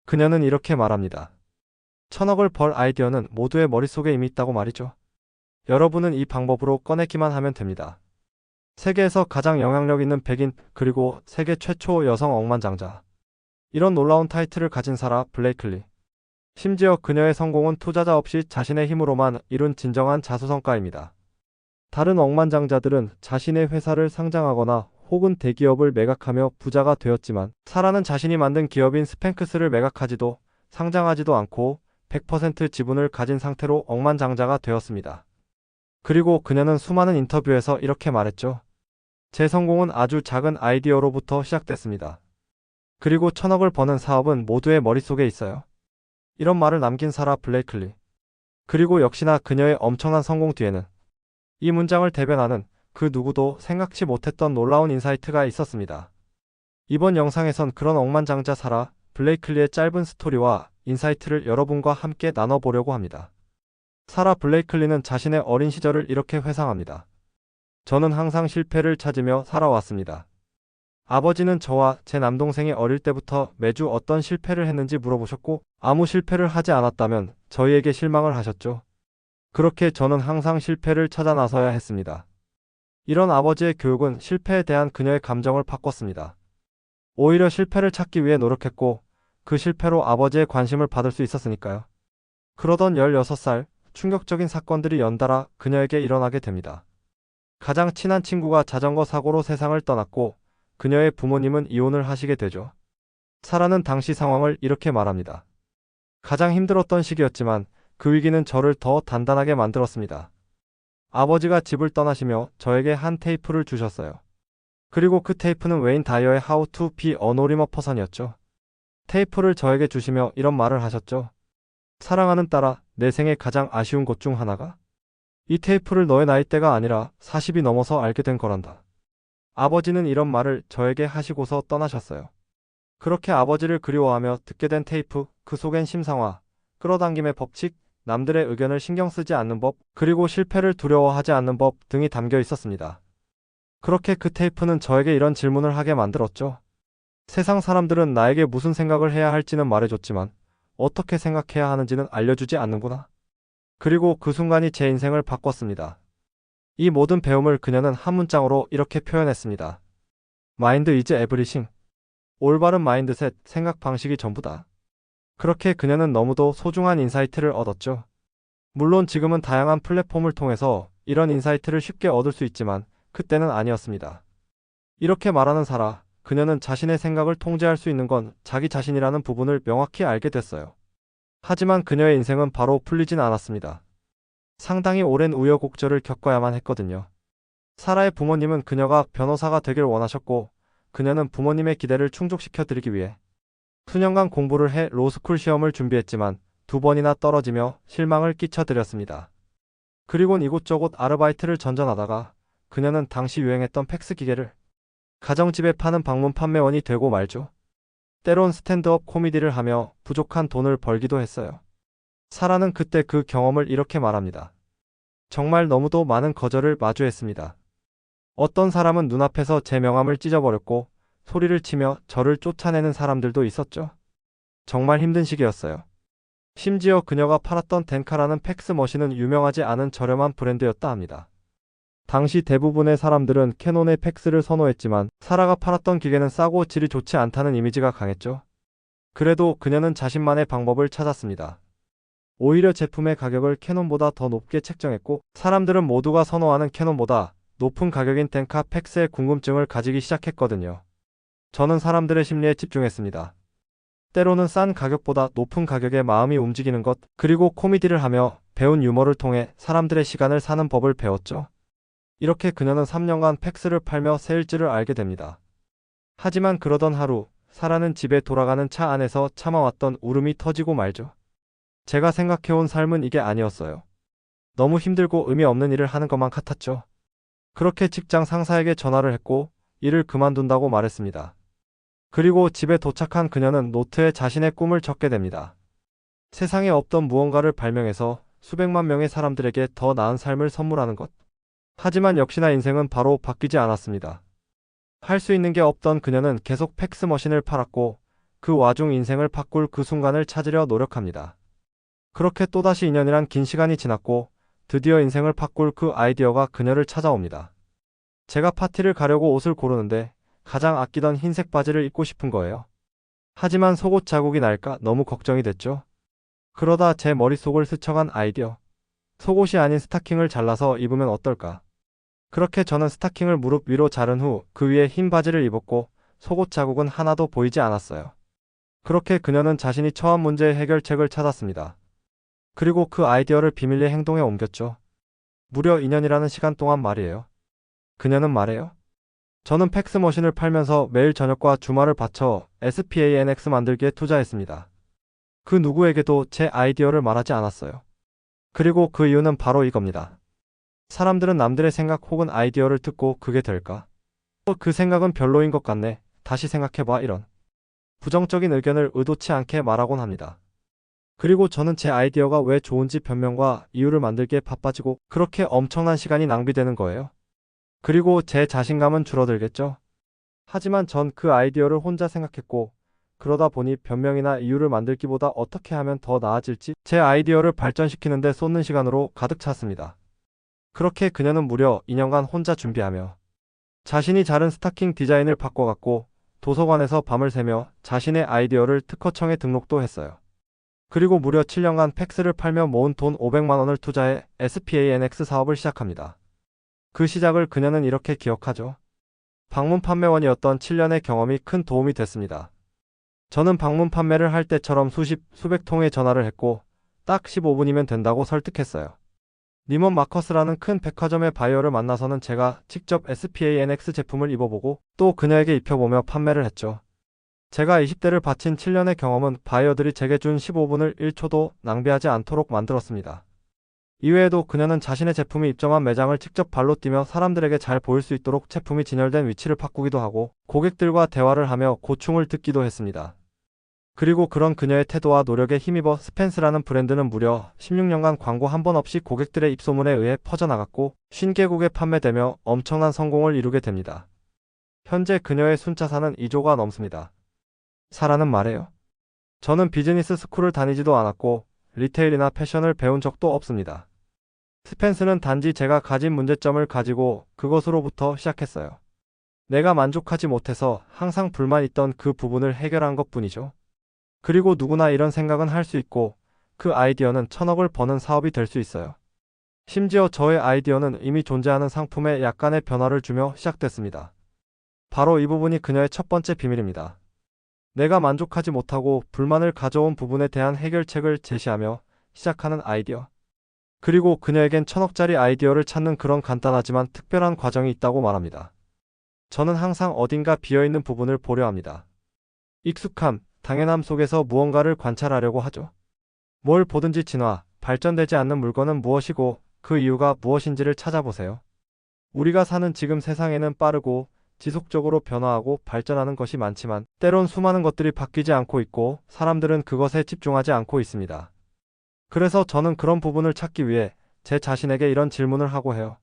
그녀는 이렇게 말합니다. 1000억을 벌 아이디어는 모두의 머릿속에 이미 있다고 말이죠. 여러분은 이 방법으로 꺼내기만 하면 됩니다. 세계에서 가장 영향력 있는 백인 그리고 세계 최초 여성 억만장자. 이런 놀라운 타이틀을 가진 사라 블레이클리. 심지어 그녀의 성공은 투자자 없이 자신의 힘으로만 이룬 진정한 자수성가입니다. 다른 억만장자들은 자신의 회사를 상장하거나 혹은 대기업을 매각하며 부자가 되었지만 사라는 자신이 만든 기업인 스팽크스를 매각하지도 상장하지도 않고 100% 지분을 가진 상태로 억만장자가 되었습니다. 그리고 그녀는 수많은 인터뷰에서 이렇게 말했죠. 제 성공은 아주 작은 아이디어로부터 시작됐습니다. 그리고 1000억을 버는 사업은 모두의 머릿속에 있어요. 이런 말을 남긴 사라 블레이클리. 그리고 역시나 그녀의 엄청난 성공 뒤에는 이 문장을 대변하는 그 누구도 생각지 못했던 놀라운 인사이트가 있었습니다. 이번 영상에선 그런 억만장자 사라 블레이클리의 짧은 스토리와 인사이트를 여러분과 함께 나눠보려고 합니다. 사라 블레이클리는 자신의 어린 시절을 이렇게 회상합니다. 저는 항상 실패를 찾으며 살아왔습니다. 아버지는 저와 제 남동생이 어릴 때부터 매주 어떤 실패를 했는지 물어보셨고 아무 실패를 하지 않았다면 저희에게 실망을 하셨죠. 그렇게 저는 항상 실패를 찾아 나서야 했습니다. 이런 아버지의 교육은 실패에 대한 그녀의 감정을 바꿨습니다. 오히려 실패를 찾기 위해 노력했고 그 실패로 아버지의 관심을 받을 수 있었으니까요. 그러던 16살 충격적인 사건들이 연달아 그녀에게 일어나게 됩니다. 가장 친한 친구가 자전거 사고로 세상을 떠났고 그녀의 부모님은 이혼을 하시게 되죠. 사라는 당시 상황을 이렇게 말합니다. 가장 힘들었던 시기였지만 그 위기는 저를 더 단단하게 만들었습니다. 아버지가 집을 떠나시며 저에게 한 테이프를 주셨어요. 그리고 그 테이프는 웨인 다이어의 How to be a Normal Person이었죠. 테이프를 저에게 주시며 이런 말을 하셨죠. 사랑하는 딸아, 내 생에 가장 아쉬운 것 중 하나가 이 테이프를 너의 나이대가 아니라 40이 넘어서 알게 된 거란다. 아버지는 이런 말을 저에게 하시고서 떠나셨어요. 그렇게 아버지를 그리워하며 듣게 된 테이프, 그 속엔 심상화, 끌어당김의 법칙, 남들의 의견을 신경 쓰지 않는 법, 그리고 실패를 두려워하지 않는 법 등이 담겨 있었습니다. 그렇게 그 테이프는 저에게 이런 질문을 하게 만들었죠. 세상 사람들은 나에게 무슨 생각을 해야 할지는 말해줬지만 어떻게 생각해야 하는지는 알려주지 않는구나. 그리고 그 순간이 제 인생을 바꿨습니다. 이 모든 배움을 그녀는 한 문장으로 이렇게 표현했습니다. 마인드 이즈 에브리싱. 올바른 마인드셋, 생각 방식이 전부다. 그렇게 그녀는 너무도 소중한 인사이트를 얻었죠. 물론 지금은 다양한 플랫폼을 통해서 이런 인사이트를 쉽게 얻을 수 있지만 그때는 아니었습니다. 이렇게 말하는 사라, 그녀는 자신의 생각을 통제할 수 있는 건 자기 자신이라는 부분을 명확히 알게 됐어요. 하지만 그녀의 인생은 바로 풀리진 않았습니다. 상당히 오랜 우여곡절을 겪어야만 했거든요. 사라의 부모님은 그녀가 변호사가 되길 원하셨고 그녀는 부모님의 기대를 충족시켜 드리기 위해 수년간 공부를 해 로스쿨 시험을 준비했지만 2번이나 떨어지며 실망을 끼쳐드렸습니다. 그리곤 이곳저곳 아르바이트를 전전하다가 그녀는 당시 유행했던 팩스 기계를 가정집에 파는 방문 판매원이 되고 말죠. 때론 스탠드업 코미디를 하며 부족한 돈을 벌기도 했어요. 사라는 그때 그 경험을 이렇게 말합니다. 정말 너무도 많은 거절을 마주했습니다. 어떤 사람은 눈앞에서 제 명함을 찢어버렸고 소리를 치며 저를 쫓아내는 사람들도 있었죠. 정말 힘든 시기였어요. 심지어 그녀가 팔았던 덴카라는 팩스 머신은 유명하지 않은 저렴한 브랜드였다 합니다. 당시 대부분의 사람들은 캐논의 팩스를 선호했지만 사라가 팔았던 기계는 싸고 질이 좋지 않다는 이미지가 강했죠. 그래도 그녀는 자신만의 방법을 찾았습니다. 오히려 제품의 가격을 캐논보다 더 높게 책정했고 사람들은 모두가 선호하는 캐논보다 높은 가격인 덴카 팩스에 궁금증을 가지기 시작했거든요. 저는 사람들의 심리에 집중했습니다. 때로는 싼 가격보다 높은 가격에 마음이 움직이는 것, 그리고 코미디를 하며 배운 유머를 통해 사람들의 시간을 사는 법을 배웠죠. 이렇게 그녀는 3년간 팩스를 팔며 세일즈를 알게 됩니다. 하지만 그러던 하루, 사라는 집에 돌아가는 차 안에서 참아왔던 울음이 터지고 말죠. 제가 생각해온 삶은 이게 아니었어요. 너무 힘들고 의미 없는 일을 하는 것만 같았죠. 그렇게 직장 상사에게 전화를 했고 일을 그만둔다고 말했습니다. 그리고 집에 도착한 그녀는 노트에 자신의 꿈을 적게 됩니다. 세상에 없던 무언가를 발명해서 수백만 명의 사람들에게 더 나은 삶을 선물하는 것. 하지만 역시나 인생은 바로 바뀌지 않았습니다. 할 수 있는 게 없던 그녀는 계속 팩스 머신을 팔았고 그 와중 인생을 바꿀 그 순간을 찾으려 노력합니다. 그렇게 또다시 2년이란 긴 시간이 지났고 드디어 인생을 바꿀 그 아이디어가 그녀를 찾아옵니다. 제가 파티를 가려고 옷을 고르는데 가장 아끼던 흰색 바지를 입고 싶은 거예요. 하지만 속옷 자국이 날까 너무 걱정이 됐죠. 그러다 제 머릿속을 스쳐간 아이디어. 속옷이 아닌 스타킹을 잘라서 입으면 어떨까? 그렇게 저는 스타킹을 무릎 위로 자른 후 그 위에 흰 바지를 입었고 속옷 자국은 하나도 보이지 않았어요. 그렇게 그녀는 자신이 처한 문제의 해결책을 찾았습니다. 그리고 그 아이디어를 비밀리 행동에 옮겼죠. 무려 2년이라는 시간 동안 말이에요. 그녀는 말해요. 저는 팩스머신을 팔면서 매일 저녁과 주말을 바쳐 SPANX 만들기에 투자했습니다. 그 누구에게도 제 아이디어를 말하지 않았어요. 그리고 그 이유는 바로 이겁니다. 사람들은 남들의 생각 혹은 아이디어를 듣고 그게 될까? 그 생각은 별로인 것 같네. 다시 생각해봐 이런. 부정적인 의견을 의도치 않게 말하곤 합니다. 그리고 저는 제 아이디어가 왜 좋은지 변명과 이유를 만들기에 바빠지고 그렇게 엄청난 시간이 낭비되는 거예요. 그리고 제 자신감은 줄어들겠죠. 하지만 전 그 아이디어를 혼자 생각했고 그러다 보니 변명이나 이유를 만들기보다 어떻게 하면 더 나아질지 제 아이디어를 발전시키는데 쏟는 시간으로 가득 찼습니다. 그렇게 그녀는 무려 2년간 혼자 준비하며 자신이 자른 스타킹 디자인을 바꿔갔고 도서관에서 밤을 새며 자신의 아이디어를 특허청에 등록도 했어요. 그리고 무려 7년간 팩스를 팔며 모은 돈 500만 원을 투자해 SPANX 사업을 시작합니다. 그 시작을 그녀는 이렇게 기억하죠. 방문 판매원이었던 7년의 경험이 큰 도움이 됐습니다. 저는 방문 판매를 할 때처럼 수백 통의 전화를 했고 딱 15분이면 된다고 설득했어요. 니먼 마커스라는 큰 백화점의 바이어를 만나서는 제가 직접 SPANX 제품을 입어보고 또 그녀에게 입혀보며 판매를 했죠. 제가 20대를 바친 7년의 경험은 바이어들이 제게 준 15분을 1초도 낭비하지 않도록 만들었습니다. 이외에도 그녀는 자신의 제품이 입점한 매장을 직접 발로 뛰며 사람들에게 잘 보일 수 있도록 제품이 진열된 위치를 바꾸기도 하고 고객들과 대화를 하며 고충을 듣기도 했습니다. 그리고 그런 그녀의 태도와 노력에 힘입어 스펜스라는 브랜드는 무려 16년간 광고 한 번 없이 고객들의 입소문에 의해 퍼져나갔고 50개국에 판매되며 엄청난 성공을 이루게 됩니다. 현재 그녀의 순자산은 2조가 넘습니다. 사라는 말해요. 저는 비즈니스 스쿨을 다니지도 않았고 리테일이나 패션을 배운 적도 없습니다. 스펜스는 단지 제가 가진 문제점을 가지고 그것으로부터 시작했어요. 내가 만족하지 못해서 항상 불만 있던 그 부분을 해결한 것뿐이죠. 그리고 누구나 이런 생각은 할 수 있고 그 아이디어는 1000억을 버는 사업이 될 수 있어요. 심지어 저의 아이디어는 이미 존재하는 상품에 약간의 변화를 주며 시작됐습니다. 바로 이 부분이 그녀의 첫 번째 비밀입니다. 내가 만족하지 못하고 불만을 가져온 부분에 대한 해결책을 제시하며 시작하는 아이디어. 그리고 그녀에겐 1000억짜리 아이디어를 찾는 그런 간단하지만 특별한 과정이 있다고 말합니다. 저는 항상 어딘가 비어있는 부분을 보려 합니다. 익숙함, 당연함 속에서 무언가를 관찰하려고 하죠. 뭘 보든지 진화, 발전되지 않는 물건은 무엇이고 그 이유가 무엇인지를 찾아보세요. 우리가 사는 지금 세상에는 빠르고 지속적으로 변화하고 발전하는 것이 많지만 때론 수많은 것들이 바뀌지 않고 있고 사람들은 그것에 집중하지 않고 있습니다. 그래서 저는 그런 부분을 찾기 위해 제 자신에게 이런 질문을 하고 해요.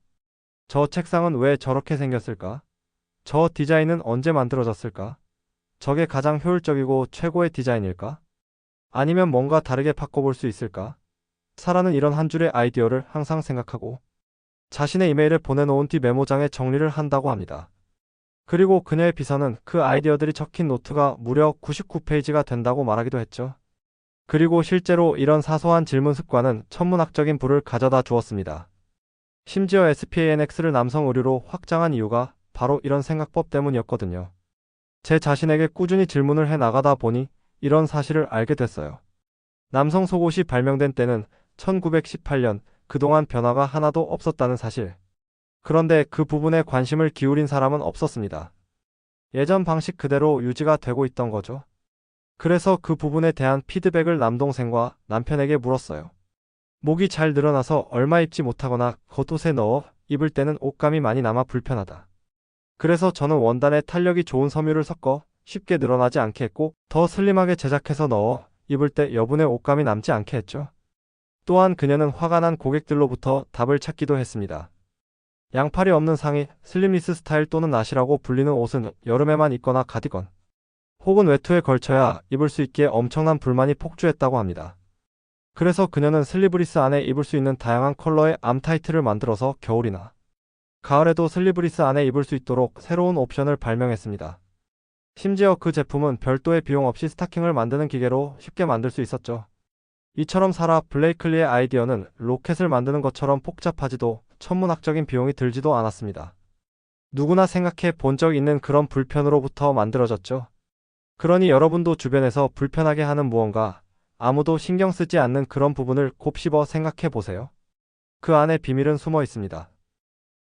저 책상은 왜 저렇게 생겼을까? 저 디자인은 언제 만들어졌을까? 저게 가장 효율적이고 최고의 디자인일까? 아니면 뭔가 다르게 바꿔볼 수 있을까? 사라는 이런 한 줄의 아이디어를 항상 생각하고 자신의 이메일을 보내놓은 뒤 메모장에 정리를 한다고 합니다. 그리고 그녀의 비서는 그 아이디어들이 적힌 노트가 무려 99페이지가 된다고 말하기도 했죠. 그리고 실제로 이런 사소한 질문 습관은 천문학적인 부를 가져다 주었습니다. 심지어 SPANX를 남성 의류로 확장한 이유가 바로 이런 생각법 때문이었거든요. 제 자신에게 꾸준히 질문을 해 나가다 보니 이런 사실을 알게 됐어요. 남성 속옷이 발명된 때는 1918년, 그동안 변화가 하나도 없었다는 사실. 그런데 그 부분에 관심을 기울인 사람은 없었습니다. 예전 방식 그대로 유지가 되고 있던 거죠. 그래서 그 부분에 대한 피드백을 남동생과 남편에게 물었어요. 목이 잘 늘어나서 얼마 입지 못하거나 겉옷에 넣어 입을 때는 옷감이 많이 남아 불편하다. 그래서 저는 원단에 탄력이 좋은 섬유를 섞어 쉽게 늘어나지 않게 했고 더 슬림하게 제작해서 넣어 입을 때 여분의 옷감이 남지 않게 했죠. 또한 그녀는 화가 난 고객들로부터 답을 찾기도 했습니다. 양팔이 없는 상의, 슬림리스 스타일 또는 나시라고 불리는 옷은 여름에만 입거나 가디건 혹은 외투에 걸쳐야 입을 수 있기에 엄청난 불만이 폭주했다고 합니다. 그래서 그녀는 슬리브리스 안에 입을 수 있는 다양한 컬러의 암 타이트를 만들어서 겨울이나 가을에도 슬리브리스 안에 입을 수 있도록 새로운 옵션을 발명했습니다. 심지어 그 제품은 별도의 비용 없이 스타킹을 만드는 기계로 쉽게 만들 수 있었죠. 이처럼 사라 블레이클리의 아이디어는 로켓을 만드는 것처럼 복잡하지도 천문학적인 비용이 들지도 않았습니다. 누구나 생각해 본 적 있는 그런 불편으로부터 만들어졌죠. 그러니 여러분도 주변에서 불편하게 하는 무언가, 아무도 신경 쓰지 않는 그런 부분을 곱씹어 생각해 보세요. 그 안에 비밀은 숨어 있습니다.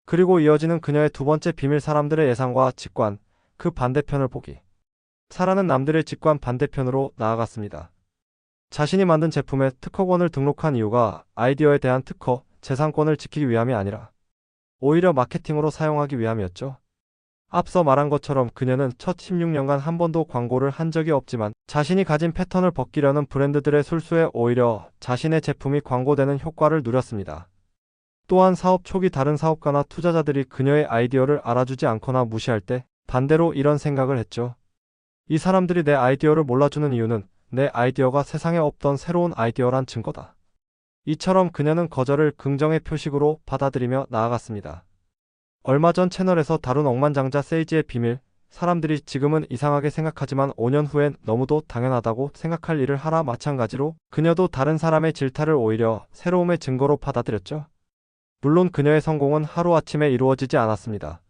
그리고 이어지는 그녀의 두 번째 비밀, 사람들의 예상과 직관, 그 반대편을 보기. 사라는 남들의 직관 반대편으로 나아갔습니다. 자신이 만든 제품에 특허권을 등록한 이유가 아이디어에 대한 특허, 재산권을 지키기 위함이 아니라 오히려 마케팅으로 사용하기 위함이었죠. 앞서 말한 것처럼 그녀는 첫 16년간 한 번도 광고를 한 적이 없지만 자신이 가진 패턴을 벗기려는 브랜드들의 술수에 오히려 자신의 제품이 광고되는 효과를 누렸습니다. 또한 사업 초기 다른 사업가나 투자자들이 그녀의 아이디어를 알아주지 않거나 무시할 때 반대로 이런 생각을 했죠. 이 사람들이 내 아이디어를 몰라주는 이유는 내 아이디어가 세상에 없던 새로운 아이디어란 증거다. 이처럼 그녀는 거절을 긍정의 표식으로 받아들이며 나아갔습니다. 얼마 전 채널에서 다룬 억만장자 세이지의 비밀, 사람들이 지금은 이상하게 생각하지만 5년 후엔 너무도 당연하다고 생각할 일을 하라 마찬가지로 그녀도 다른 사람의 질타를 오히려 새로움의 증거로 받아들였죠. 물론 그녀의 성공은 하루아침에 이루어지지 않았습니다.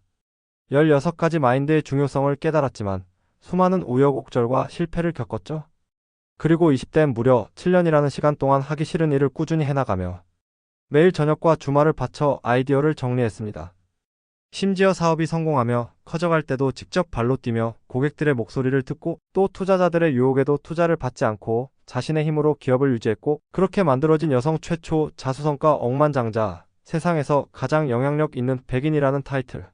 16가지 마인드의 중요성을 깨달았지만 수많은 우여곡절과 실패를 겪었죠. 그리고 20대엔 무려 7년이라는 시간 동안 하기 싫은 일을 꾸준히 해나가며 매일 저녁과 주말을 바쳐 아이디어를 정리했습니다. 심지어 사업이 성공하며 커져갈 때도 직접 발로 뛰며 고객들의 목소리를 듣고 또 투자자들의 유혹에도 투자를 받지 않고 자신의 힘으로 기업을 유지했고 그렇게 만들어진 여성 최초 자수성가 억만장자, 세상에서 가장 영향력 있는 백인이라는 타이틀.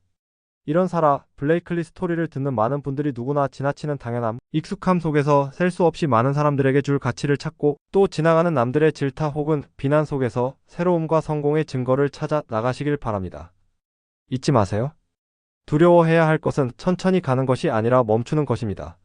이런 사라 블레이클리 스토리를 듣는 많은 분들이 누구나 지나치는 당연함, 익숙함 속에서 셀 수 없이 많은 사람들에게 줄 가치를 찾고 또 지나가는 남들의 질타 혹은 비난 속에서 새로움과 성공의 증거를 찾아 나가시길 바랍니다. 잊지 마세요. 두려워해야 할 것은 천천히 가는 것이 아니라 멈추는 것입니다.